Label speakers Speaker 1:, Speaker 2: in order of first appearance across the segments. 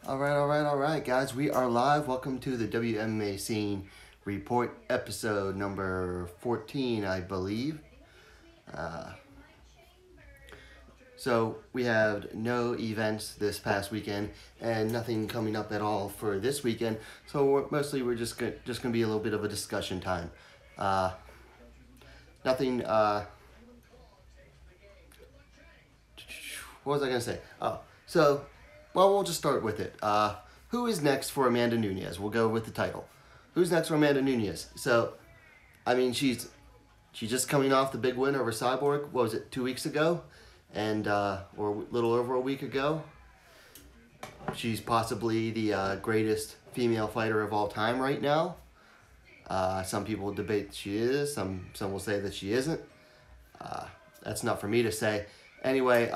Speaker 1: All right, guys. We are live. Welcome to the WMMA Scene Report, episode number 14, I believe. So we have no events this past weekend and nothing coming up at all for this weekend. So we're just gonna be a little bit of a discussion time. Nothing. What was I gonna say? We'll just start with it. Who is next for Amanda Nunes? We'll go with the title. Who's next for Amanda Nunes? So, I mean, she's just coming off the big win over Cyborg. What was it, 2 weeks ago, or a little over a week ago? She's possibly the greatest female fighter of all time right now. Some people debate she is. Some will say that she isn't. That's not for me to say. Anyway,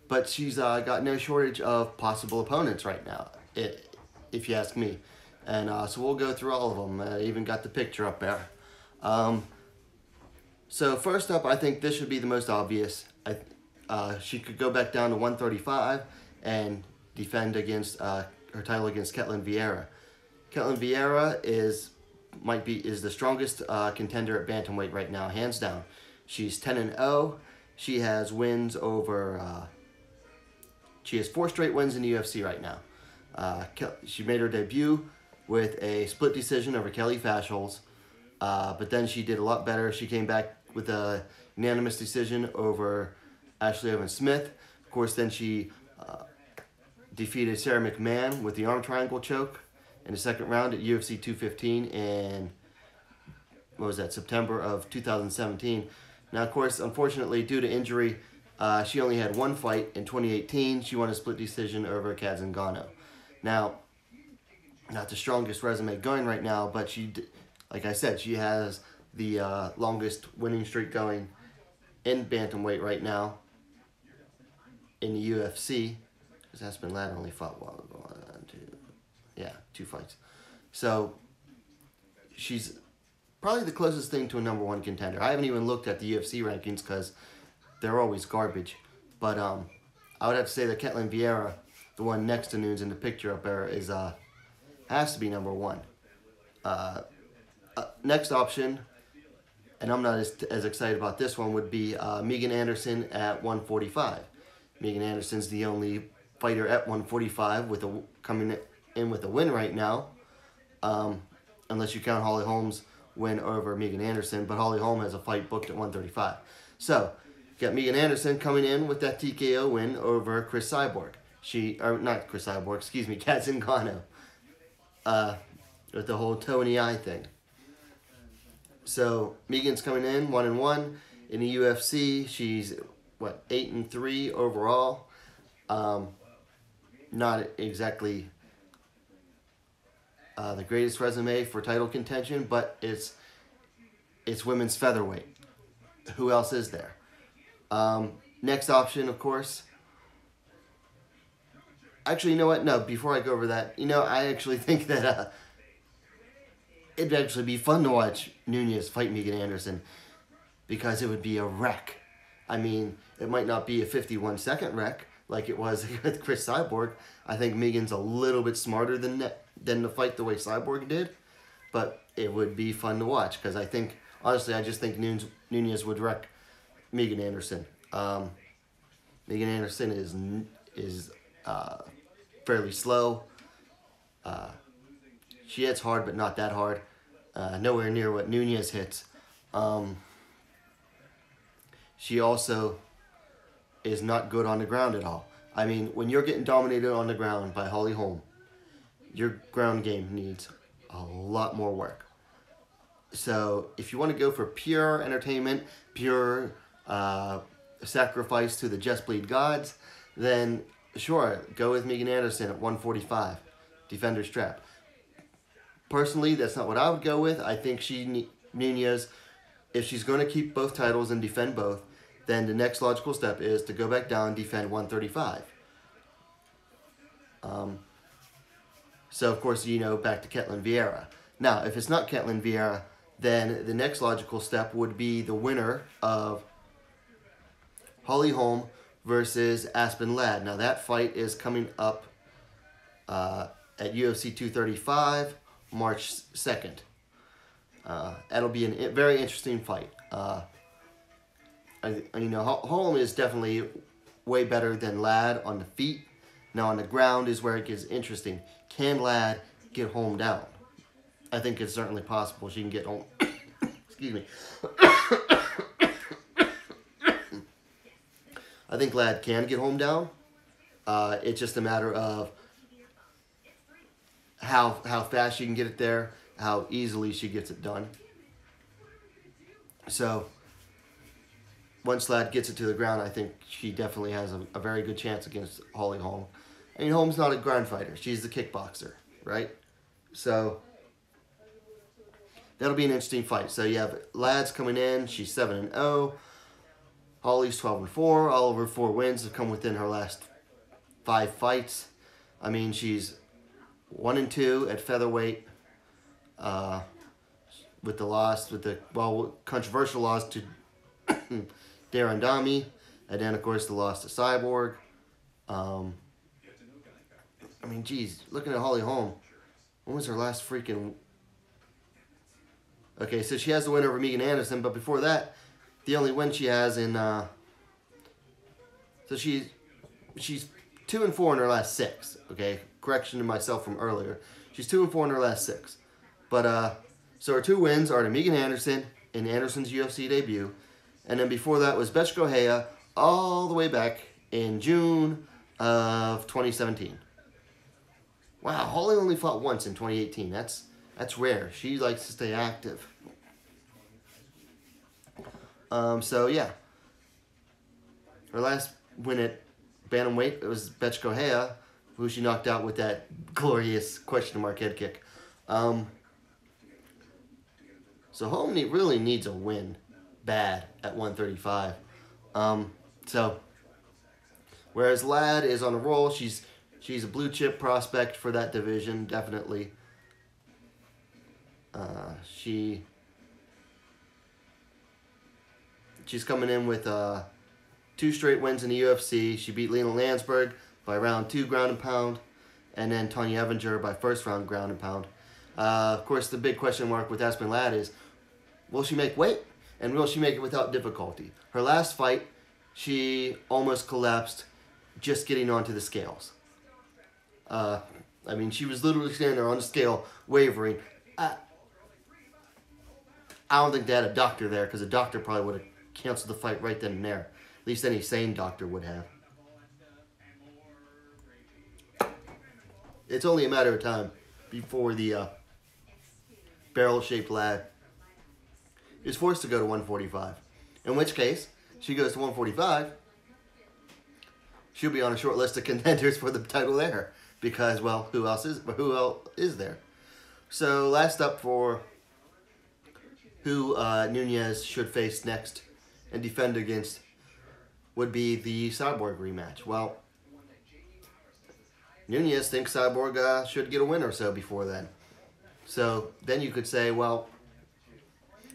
Speaker 1: but she's got no shortage of possible opponents right now, if you ask me. And so we'll go through all of them. I even got the picture up there. So first up, I think this should be the most obvious. She could go back down to 135 and defend against her title against Ketlen Vieira. Ketlen Vieira is the strongest contender at bantamweight right now, hands down. She's 10-0. She has wins over. She has 4 straight wins in the UFC right now. She made her debut with a split decision over Kelly Fasholz, but then she did a lot better. She came back with a unanimous decision over Ashley Evans-Smith. Of course, then she defeated Sarah McMahon with the arm triangle choke in the second round at UFC 215 in, September of 2017. Now, of course, unfortunately, due to injury, she only had one fight in 2018. She won a split decision over Kat Zingano. Now, not the strongest resume going right now, but like I said, she has the longest winning streak going in bantamweight right now in the UFC. Because Aspen Ladd only fought 2 fights. So she's probably the closest thing to a number 1 contender. I haven't even looked at the UFC rankings because they're always garbage. But I would have to say that Ketlen Vieira, the one next to Nunes in the picture up there, has to be number 1. Next option, and I'm not as excited about this one, would be Megan Anderson at 145. Megan Anderson's the only fighter at 145 coming in with a win right now, unless you count Holly Holm's win over Megan Anderson, but Holly Holm has a fight booked at 135. So, you got Megan Anderson coming in with that TKO win over Chris Cyborg. Kat Zingano. With the whole toe in the eye thing. So, Megan's coming in 1-1 in the UFC. She's 8-3 overall. Not exactly the greatest resume for title contention, but it's women's featherweight. Who else is there? Next option, of course. Actually, you know what? No, before I go over that, I actually think that it'd actually be fun to watch Nunes fight Megan Anderson because it would be a wreck. I mean, it might not be a 51-second wreck like it was with Chris Cyborg. I think Megan's a little bit smarter than to fight the way Cyborg did, but it would be fun to watch because I just think Nunes would wreck Megan Anderson. Megan Anderson is fairly slow. She hits hard, but not that hard. Nowhere near what Nunes hits. She also is not good on the ground at all. I mean, when you're getting dominated on the ground by Holly Holm, your ground game needs a lot more work. So if you want to go for pure entertainment, pure sacrifice to the Just Bleed gods, then sure, go with Megan Anderson at 145, defender strap. Personally, that's not what I would go with. I think Nunes, if she's going to keep both titles and defend both, then the next logical step is to go back down and defend 135. So, of course, back to Ketlen Vieira. Now, if it's not Ketlen Vieira, then the next logical step would be the winner of Holly Holm versus Aspen Ladd. Now that fight is coming up at UFC 235, March 2nd. That'll be a very interesting fight. Holm is definitely way better than Ladd on the feet. Now on the ground is where it gets interesting. Can Ladd get Holm down? I think it's certainly possible she can get Holm. Excuse me. I think Ladd can get Holm down. It's just a matter of how fast she can get it there, how easily she gets it done. So once Ladd gets it to the ground, I think she definitely has a very good chance against Holly Holm. I mean, Holm's not a ground fighter. She's the kickboxer, right? So that'll be an interesting fight. So you have Ladd's coming in. She's 7-0. Holly's 12-4. All of her 4 wins have come within her last 5 fights. I mean, she's 1-2 at featherweight. With the controversial loss to Darren Dami, and then of course the loss to Cyborg. I mean, geez, looking at Holly Holm, when was her last freaking? Okay, so she has the win over Megan Anderson, but before that, the only win she has in so she's 2-4 in her last 6. Okay, correction to myself from earlier. She's 2-4 in her last 6, but so her 2 wins are to Megan Anderson in Anderson's UFC debut, and then before that was Bethe Correia all the way back in June of 2017. Wow, Holly only fought once in 2018. That's rare. She likes to stay active. So yeah, her last win at bantamweight, it was Bethe Correia, who she knocked out with that glorious question mark head kick. So Holm really needs a win bad at 135. So whereas Ladd is on a roll, she's a blue chip prospect for that division, definitely. She's coming in with 2 straight wins in the UFC. She beat Lena Landsberg by round 2 ground and pound, and then Tonya Evinger by first round ground and pound. Of course, the big question mark with Aspen Ladd is, will she make weight? And will she make it without difficulty? Her last fight, she almost collapsed just getting onto the scales. I mean, she was literally standing there on the scale, wavering. I don't think they had a doctor there, because a doctor probably would have canceled the fight right then and there. At least any sane doctor would have. It's only a matter of time before the barrel-shaped Ladd is forced to go to 145. In which case, she goes to 145, she'll be on a short list of contenders for the title there. Because, well, who else is there? So last up for who Nunes should face next and defend against would be the Cyborg rematch. Well, Nunes thinks Cyborg should get a win or so before then. So then you could say, well,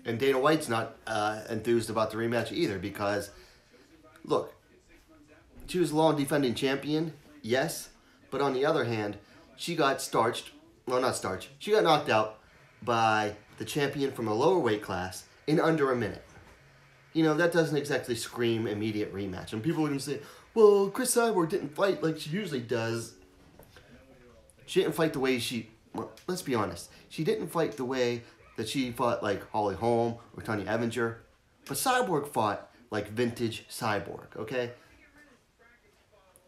Speaker 1: and Dana White's not enthused about the rematch either, because, look, she was a long defending champion, yes, but on the other hand, she got she got knocked out by the champion from a lower weight class in under a minute. You know, that doesn't exactly scream immediate rematch. And people are going to say, well, Chris Cyborg didn't fight like she usually does. She didn't fight the way well, let's be honest. She didn't fight the way that she fought like Holly Holm or Tonya Evinger. But Cyborg fought like vintage Cyborg, okay?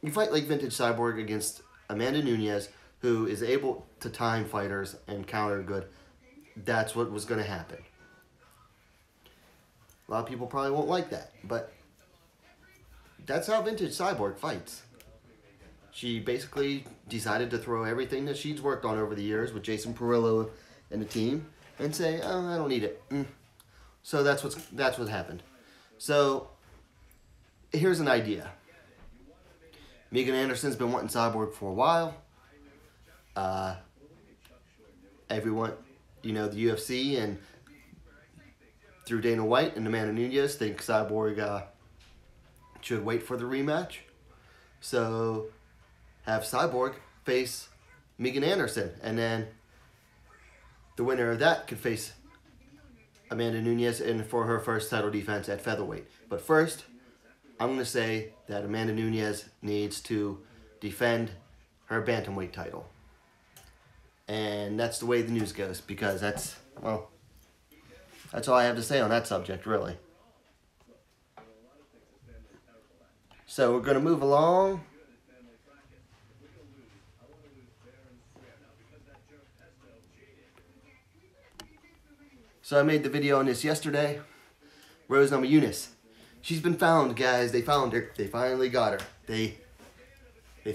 Speaker 1: You fight like vintage Cyborg against Amanda Nunes, who is able to time fighters and counter good. That's what was going to happen. A lot of people probably won't like that, but that's how vintage Cyborg fights. She basically decided to throw everything that she's worked on over the years with Jason Perillo and the team and say, oh, I don't need it. So that's what happened. So here's an idea. Megan Anderson's been wanting Cyborg for a while. Everyone, the UFC and through Dana White and Amanda Nunes think Cyborg should wait for the rematch. So have Cyborg face Megan Anderson, and then the winner of that could face Amanda Nunes in for her first title defense at featherweight. But first, I'm going to say that Amanda Nunes needs to defend her bantamweight title. And that's the way the news goes, because that's all I have to say on that subject, really. So we're going to move along. So I made the video on this yesterday. Rose Namajunas. She's been found, guys. They found her. They finally got her. They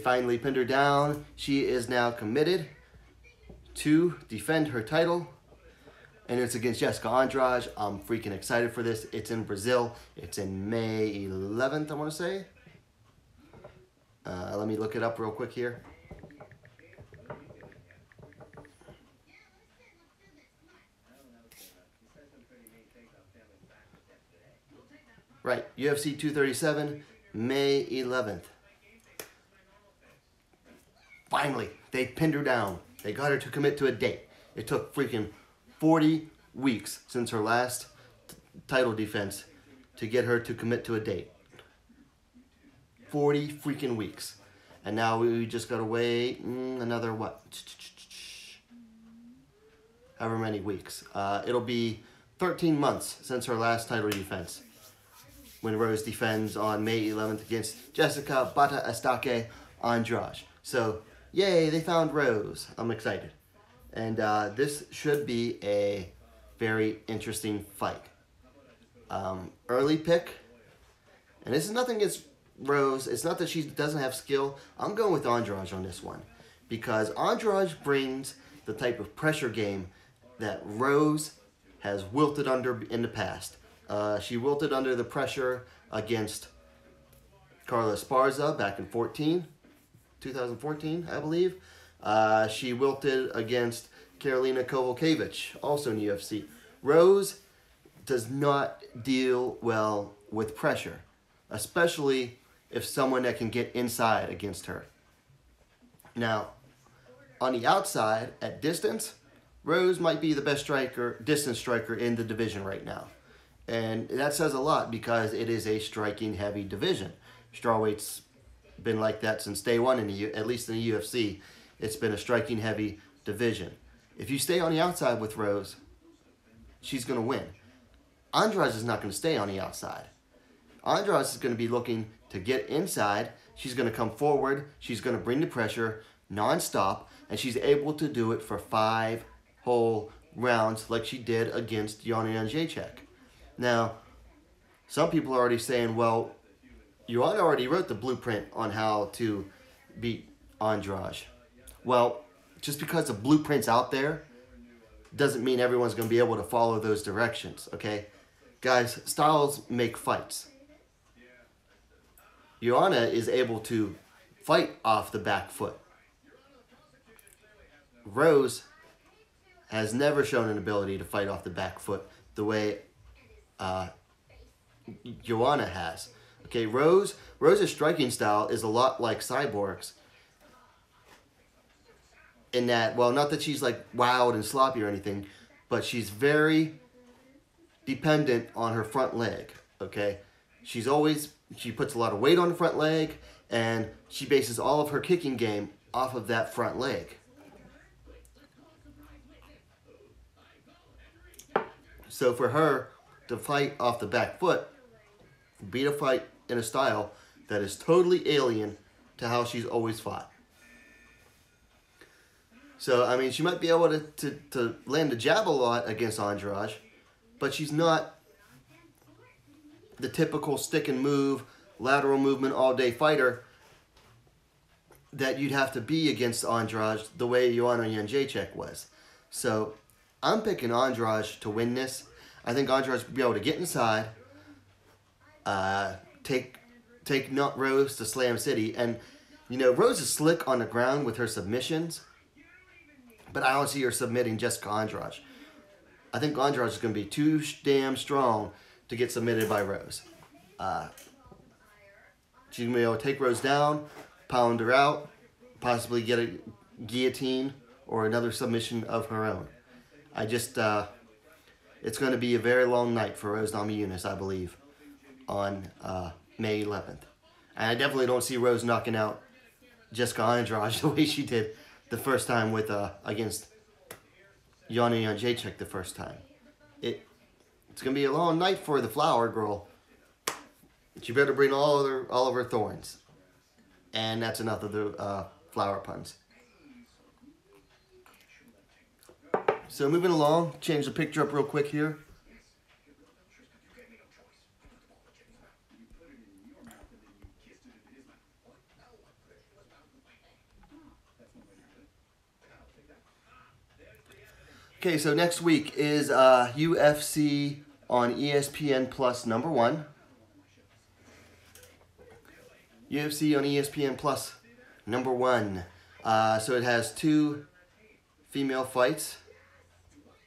Speaker 1: finally pinned her down. She is now committed to defend her title. And it's against Jessica Andrade. I'm freaking excited for this. It's in Brazil. It's in May 11th, I want to say. Let me look it up real quick here. Right, UFC 237, May 11th. Finally, they pinned her down. They got her to commit to a date. It took freaking 40 weeks since her last title defense to get her to commit to a date. 40 freaking weeks. And now we just gotta wait another, what? However many weeks. It'll be 13 months since her last title defense, when Rose defends on May 11th against Jessica Bata Estaque Andrade. So, yay, they found Rose. I'm excited. And this should be a very interesting fight. Early pick. And this is nothing against Rose. It's not that she doesn't have skill. I'm going with Andrade on this one, because Andrade brings the type of pressure game that Rose has wilted under in the past. She wilted under the pressure against Carla Esparza back in 2014, I believe. She wilted against Karolina Kowalkiewicz, also in UFC. Rose does not deal well with pressure, especially if someone that can get inside against her. Now, on the outside, at distance, Rose might be the best distance striker in the division right now. And that says a lot, because it is a striking heavy division. Strawweight's been like that since day one, at least in the UFC. It's been a striking heavy division. If you stay on the outside with Rose, she's going to win. Andrade is not going to stay on the outside. Andrade is going to be looking to get inside. She's going to come forward. She's going to bring the pressure nonstop, and she's able to do it for 5 whole rounds like she did against Joanna Jędrzejczyk. Now, some people are already saying, well, Joanna already wrote the blueprint on how to beat Andrade. Well, just because the blueprint's out there doesn't mean everyone's going to be able to follow those directions, okay? Guys, styles make fights. Joanna is able to fight off the back foot. Rose has never shown an ability to fight off the back foot the way Joanna has. Okay, Rose's striking style is a lot like Cyborg's, in that, well, not that she's like wild and sloppy or anything, but she's very dependent on her front leg, okay? She puts a lot of weight on the front leg, and she bases all of her kicking game off of that front leg. So for her to fight off the back foot, be to fight in a style that is totally alien to how she's always fought. So, I mean, she might be able to land a jab a lot against Andrade, but she's not the typical stick and move, lateral movement all-day fighter that you'd have to be against Andrade the way Joanna Jędrzejczyk was. So, I'm picking Andrade to win this. I think Andrade will be able to get inside, take not Rose to Slam City. And, you know, Rose is slick on the ground with her submissions, but I don't see her submitting Jessica Andrade. I think Andrade is going to be too damn strong to get submitted by Rose. She's going to be able to take Rose down, pound her out, possibly get a guillotine or another submission of her own. It's going to be a very long night for Rose Namajunas, I believe, on May 11th. And I definitely don't see Rose knocking out Jessica Andrade the way she did the first time with against Yana Jędrzejczyk the first time. It's going to be a long night for the Flower Girl. She better bring all of her thorns. And that's enough of the flower puns. So moving along, change the picture up real quick here. Okay, so next week is UFC on ESPN Plus #1. UFC on ESPN Plus #1. So it has 2 female fights.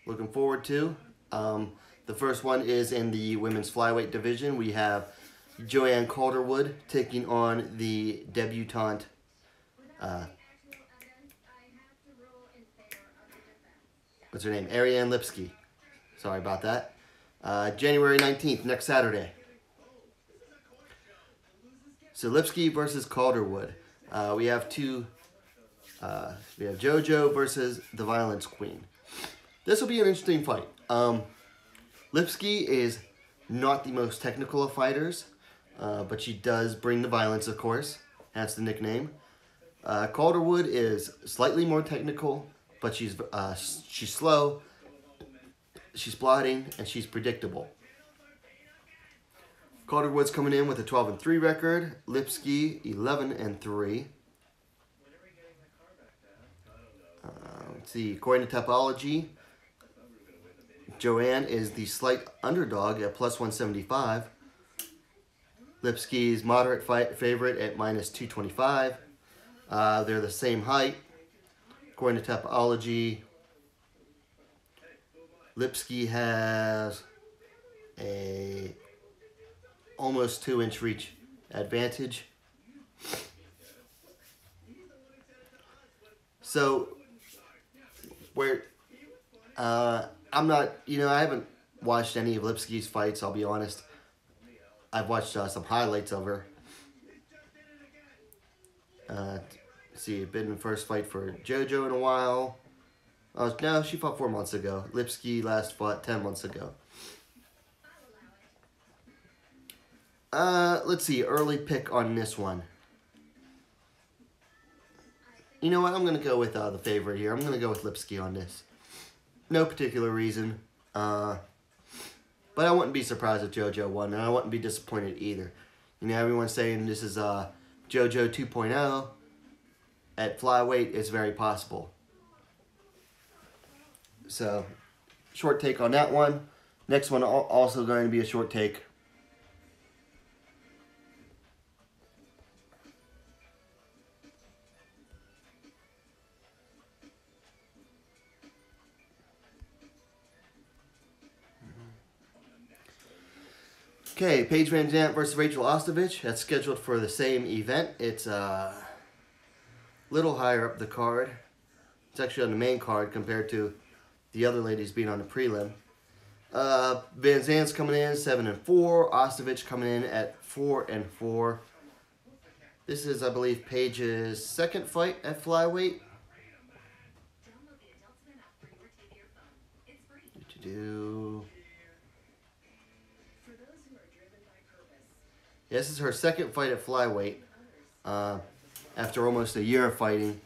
Speaker 1: Looking forward to. The first one is in the women's flyweight division. We have Joanne Calderwood taking on the debutante what's her name? Ariane Lipski. Sorry about that. January 19th, next Saturday. So Lipski versus Calderwood. We have JoJo versus the Violence Queen. This will be an interesting fight. Lipski is not the most technical of fighters, but she does bring the violence, of course. That's the nickname. Calderwood is slightly more technical, but she's slow, she's plotting, and she's predictable. Calderwood's coming in with a 12-3 record. Lipski 11-3. Let's see. According to Topology, Joanne is the slight underdog at +175. Lipski's moderate favorite at -225. They're the same height. According to Topology, Lipski has a almost 2-inch reach advantage. So, I'm not, I haven't watched any of Lipski's fights, I'll be honest. I've watched some highlights of her. See, been in the first fight for JoJo in a while. No, she fought 4 months ago. Lipski last fought 10 months ago. Let's see, early pick on this one. You know what, I'm going to go with the favorite here. I'm going to go with Lipski on this. No particular reason. But I wouldn't be surprised if JoJo won, and I wouldn't be disappointed either. Everyone's saying this is JoJo 2.0. At flyweight, it's very possible. So, short take on that one. Next one also going to be a short take. Okay, Paige Van Zant versus Rachel Ostovich. That's scheduled for the same event. It's a little higher up the card. It's actually on the main card compared to the other ladies being on the prelim. Van Zant's coming in 7-4. Ostovich coming in at 4-4. This is, I believe, Paige's second fight at flyweight. This is her second fight at flyweight after almost a year of fighting.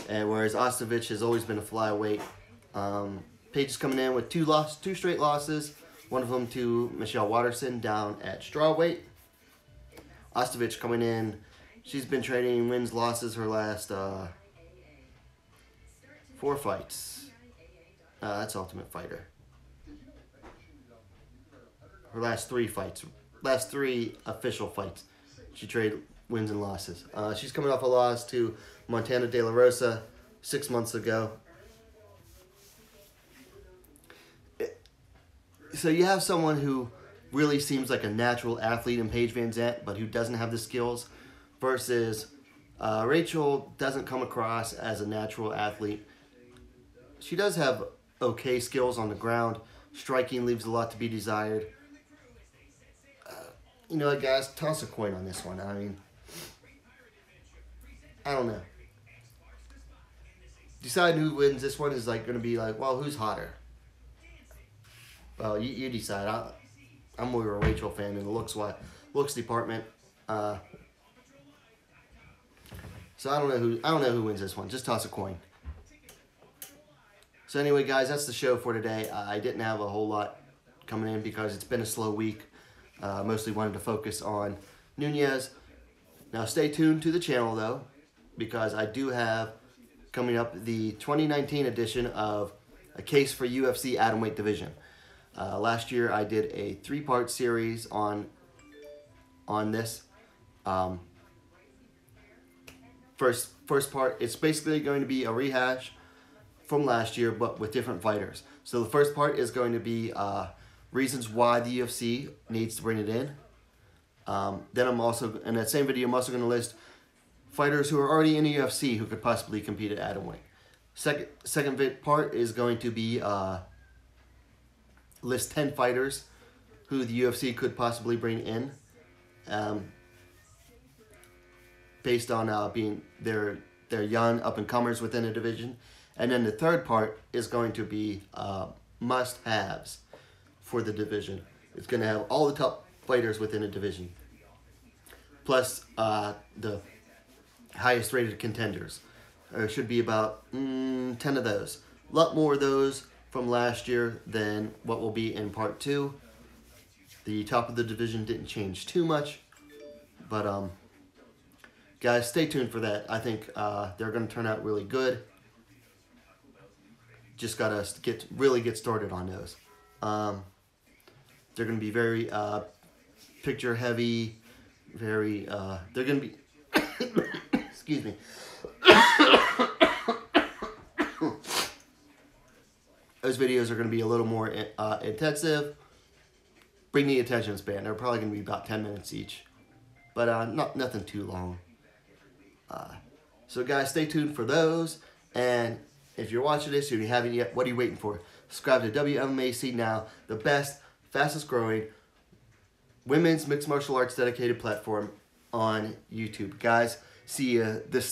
Speaker 1: And whereas Ostovich has always been a flyweight. Paige is coming in with two straight losses. One of them to Michelle Watterson down at strawweight. Ostovich coming in. She's been training wins, losses her last 4 fights. That's Ultimate Fighter. Her last 3 fights. Last 3 official fights. She traded wins and losses. She's coming off a loss to Montana De La Rosa 6 months ago. So you have someone who really seems like a natural athlete in Paige Van Zandt, but who doesn't have the skills, versus Rachel doesn't come across as a natural athlete. She does have okay skills on the ground. Striking leaves a lot to be desired. You know what, guys? Toss a coin on this one. I mean, I don't know. Deciding who wins this one is like going to be like, well, who's hotter? Well, you decide. I'm more of a Rachel fan in the looks department. So I don't know who wins this one. Just toss a coin. So anyway, guys, that's the show for today. I didn't have a whole lot coming in because it's been a slow week. Mostly wanted to focus on Nunes. Now stay tuned to the channel though, because I do have coming up the 2019 edition of A Case for UFC Atomweight Division. Last year I did a 3-part series on this. First part, it's basically going to be a rehash from last year, but with different fighters. So the first part is going to be reasons why the UFC needs to bring it in. Then I'm also, in that same video, I'm also going to list fighters who are already in the UFC who could possibly compete at atomweight. Second part is going to be list 10 fighters who the UFC could possibly bring in, based on being they're young up-and-comers within a division. And then the third part is going to be must-haves for the division. It's going to have all the top fighters within a division, plus the highest rated contenders. There should be about 10 of those. A lot more of those from last year than what will be in part 2. The top of the division didn't change too much, but guys, stay tuned for that. I think they're going to turn out really good. Just gotta really get started on those. They're going to be very picture heavy, very they're going to be excuse me. Those videos are going to be a little more intensive. Bring the attention span. They're probably going to be about 10 minutes each, but nothing too long. So guys, stay tuned for those. And if you're watching this and you haven't yet, what are you waiting for? Subscribe to WMMA now, the best, fastest growing women's mixed martial arts dedicated platform on YouTube. Guys, see you this